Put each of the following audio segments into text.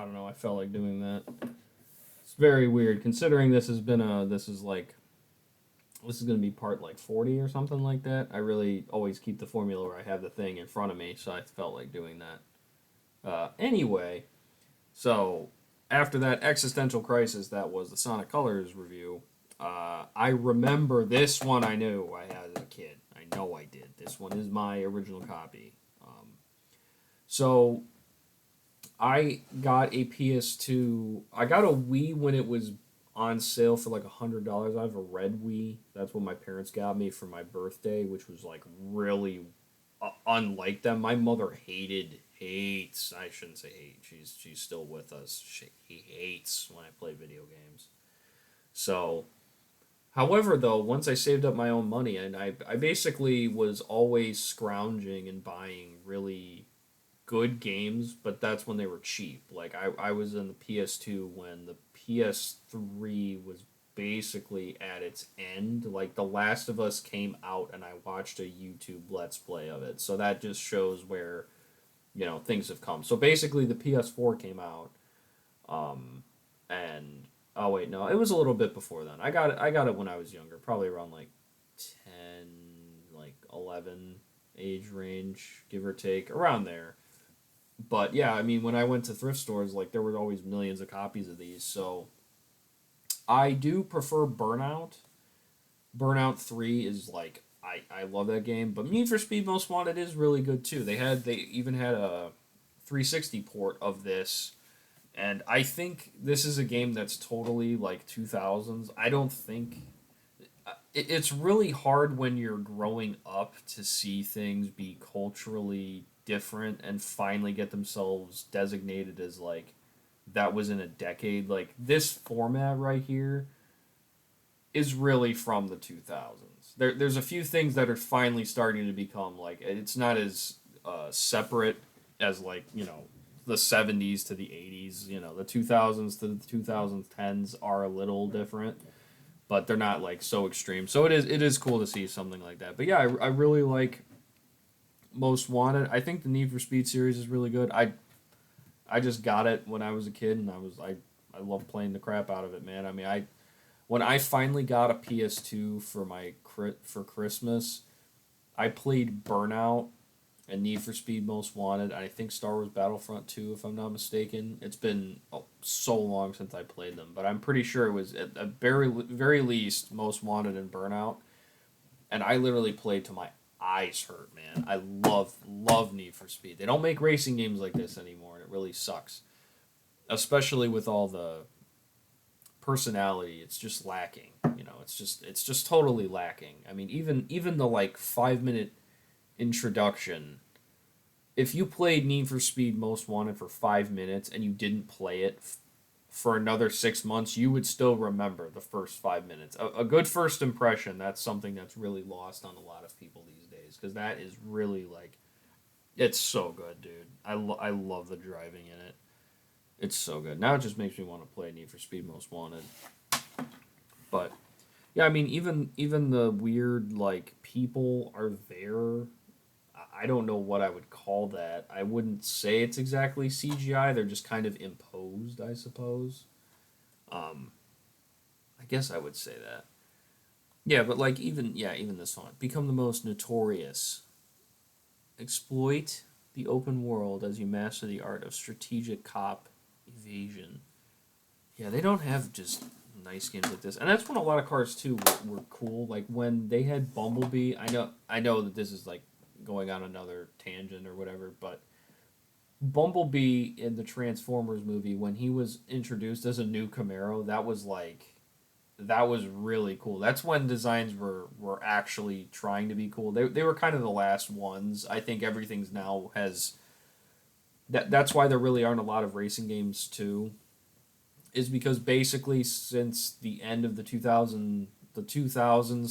don't know. I felt like doing that. It's very weird considering this is gonna be part like 40 or something like that. I really always keep the formula where I have the thing in front of me, so I felt like doing that. Anyway, so after that existential crisis that was the Sonic Colors review, I remember this one I knew I had as a kid. I know I did. This one is my original copy. So I got a PS2. I got a Wii when it was on sale for like $100. I have a red Wii. That's what my parents got me for my birthday, which was like really unlike them. My mother hates. I shouldn't say hate. She's still with us. He hates when I play video games. So, however, though, once I saved up my own money, and I basically was always scrounging and buying really good games, but that's when they were cheap. Like I was in the PS2 when the PS3 was basically at its end. Like The Last of Us came out and I watched a YouTube Let's Play of it. So that just shows where, things have come. So basically the PS4 came out, and oh wait, no, it was a little bit before then. I got it when I was younger, probably around like 10, like 11 age range, give or take, around there. But yeah, I mean, when I went to thrift stores, like there were always millions of copies of these. So I do prefer Burnout. Burnout 3 is like I love that game, but Need for Speed Most Wanted is really good too. They even had a 360 port of this, and I think this is a game that's totally like 2000s. I don't think it's really hard when you're growing up to see things be culturally different and finally get themselves designated as like that was in a decade. Like this format right here is really from the 2000s. There's a few things that are finally starting to become like it's not as separate as like the 70s to the 80s. The 2000s to the 2010s are a little different, but they're not like so extreme. So it is cool to see something like that. But yeah, I really like Most Wanted. I think the Need for Speed series is really good. I just got it when I was a kid, and I love playing the crap out of it, man. I mean, I when I finally got a PS2 for Christmas, I played Burnout and Need for Speed Most Wanted, and I think Star Wars Battlefront 2, if I'm not mistaken. It's been so long since I played them, but I'm pretty sure it was at the very least Most Wanted and Burnout. And I literally played till my eyes hurt, man. I love Need for Speed. They don't make racing games like this anymore, and it really sucks. Especially with all the personality, it's just lacking. It's just totally lacking. I mean, even the like 5 minute introduction. If you played Need for Speed Most Wanted for 5 minutes and you didn't play it for another 6 months, you would still remember the first 5 minutes. A good first impression, that's something that's really lost on a lot of people these days because that is really like, it's so good, dude. I love the driving in it. It's so good. Now it just makes me want to play Need for Speed Most Wanted. But yeah, I mean, even the weird like people are there. I don't know what I would call that. I wouldn't say it's exactly CGI. They're just kind of imposed, I suppose. Um, I guess I would say that. Yeah, but like even this one, become the most notorious. Exploit the open world as you master the art of strategic cop evasion. Yeah, they don't have just nice games like this, and that's when a lot of cars too were cool. Like when they had Bumblebee. I know that this is like going on another tangent or whatever, but Bumblebee in the Transformers movie when he was introduced as a new Camaro, that was really cool. That's when designs were actually trying to be cool. They were kind of the last ones. I think everything's now has that's why there really aren't a lot of racing games too. Is because basically since the end of the 2000s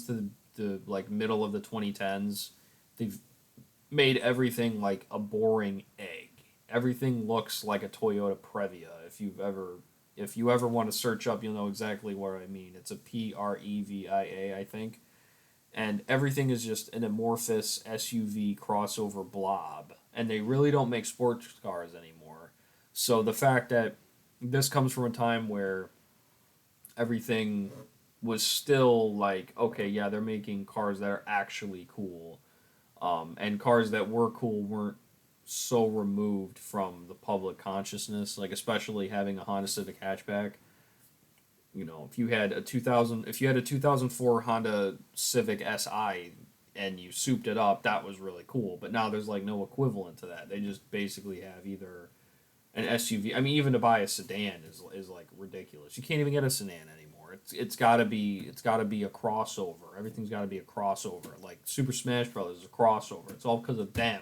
to the like middle of the 2010s, they've made everything like a boring egg. Everything looks like a Toyota Previa. If you ever want to search up, you'll know exactly what I mean. It's a Previa, I think, and everything is just an amorphous SUV crossover blob. And they really don't make sports cars anymore. So the fact that this comes from a time where everything was still like, okay, yeah, they're making cars that are actually cool, and cars that were cool weren't so removed from the public consciousness, like especially having a Honda Civic hatchback. If you had a 2004 Honda Civic Si and you souped it up, that was really cool. But now there's like no equivalent to that. They just basically have either an SUV. I mean, even to buy a sedan is like ridiculous. You can't even get a sedan anymore. It's got to be a crossover. Everything's got to be a crossover. Like Super Smash Brothers is a crossover. It's all because of them.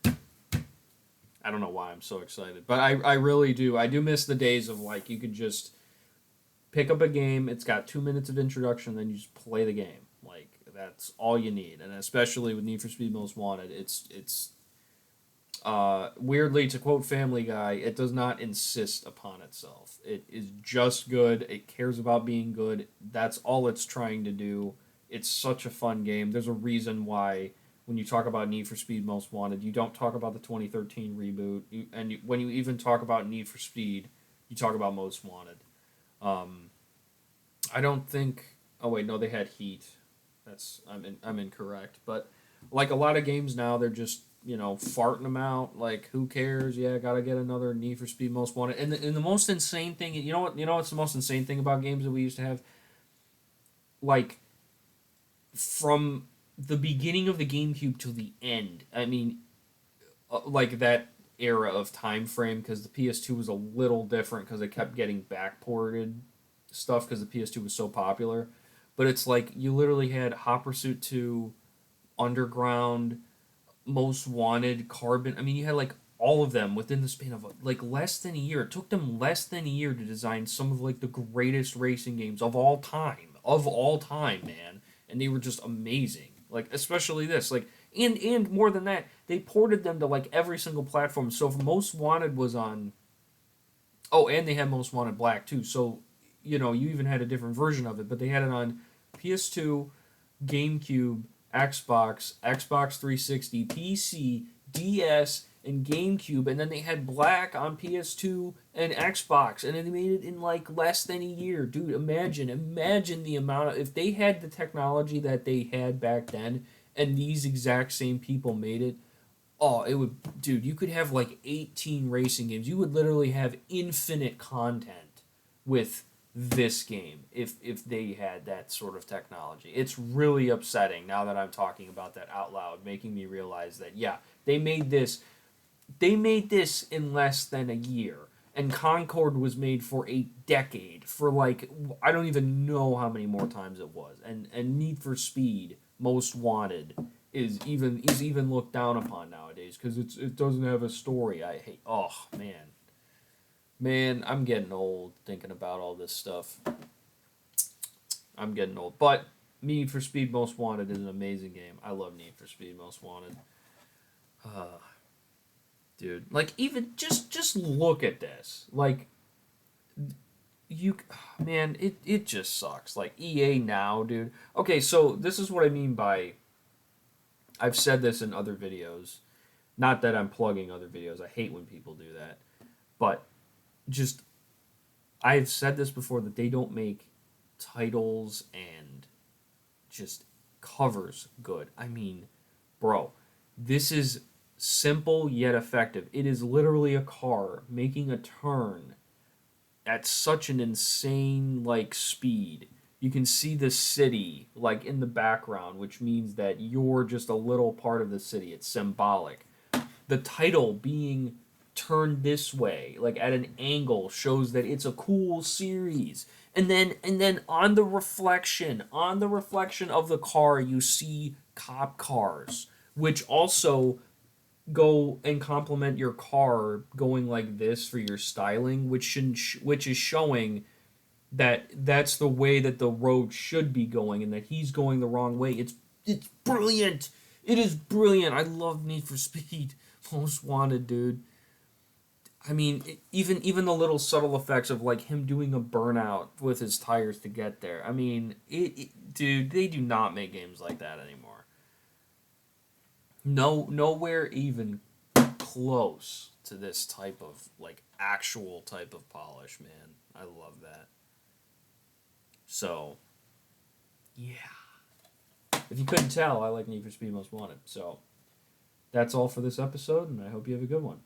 I don't know why I'm so excited, but I really do. I do miss the days of like you could just pick up a game. It's got 2 minutes of introduction, then you just play the game. Like that's all you need, and especially with Need for Speed Most Wanted, it's weirdly, to quote Family Guy, it does not insist upon itself. It is just good. It cares about being good. That's all it's trying to do. It's such a fun game. There's a reason why when you talk about Need for Speed Most Wanted, you don't talk about the 2013 reboot. When you even talk about Need for Speed, you talk about Most Wanted. Um, I don't think. Oh wait, no, they had Heat. I'm incorrect. But like a lot of games now, they're just farting them out. Like who cares? Yeah, gotta get another Need for Speed Most Wanted. And the most insane thing, what's the most insane thing about games that we used to have? Like from the beginning of the GameCube to the end. I mean, like that era of time frame because the PS2 was a little different because it kept getting backported stuff because the PS2 was so popular. But it's like you literally had Hot Pursuit 2, Underground, Most Wanted, Carbon. I mean, you had like all of them within the span of like less than a year. It took them less than a year to design some of like the greatest racing games of all time. Of all time, man. And they were just amazing. Like especially this. Like and more than that, they ported them to like every single platform. So if Most Wanted was on, oh, and they had Most Wanted Black too. So, you even had a different version of it, but they had it on PS2, GameCube, Xbox 360, PC, DS, and GameCube, and then they had Black on PS2 and Xbox, and then they made it in like less than a year. Dude, imagine the amount of, if they had the technology that they had back then, and these exact same people made it. Oh, it would, dude. You could have like 18 racing games. You would literally have infinite content with this game if they had that sort of technology. It's really upsetting now that I'm talking about that out loud, making me realize that yeah, they made this. They made this in less than a year, and Concord was made for a decade. For like I don't even know how many more times it was, and Need for Speed Most Wanted is even looked down upon nowadays because it doesn't have a story. I hate. Oh man, I'm getting old thinking about all this stuff. I'm getting old, but Need for Speed Most Wanted is an amazing game. I love Need for Speed Most Wanted. Uh, Dude, like even just look at this. Like you man, it just sucks. Like EA now, dude. Okay, so this is what I mean by I've said this in other videos. Not that I'm plugging other videos. I hate when people do that. But just I've said this before that they don't make titles and just covers good. I mean, bro, this is simple yet effective. It is literally a car making a turn at such an insane like speed. You can see the city like in the background, which means that you're just a little part of the city. It's symbolic. The title being turned this way, like at an angle, shows that it's a cool series. And then on the reflection of the car, you see cop cars, which also go and complement your car going like this for your styling, which is showing that that's the way that the road should be going and that he's going the wrong way. It's brilliant. It is brilliant. I love Need for Speed Most Wanted, dude. I mean, even the little subtle effects of like him doing a burnout with his tires to get there. I mean, dude, they do not make games like that anymore. No, nowhere even close to this type of, like, actual type of polish, man. I love that. So, yeah. If you couldn't tell, I like Need for Speed Most Wanted. So, that's all for this episode, and I hope you have a good one.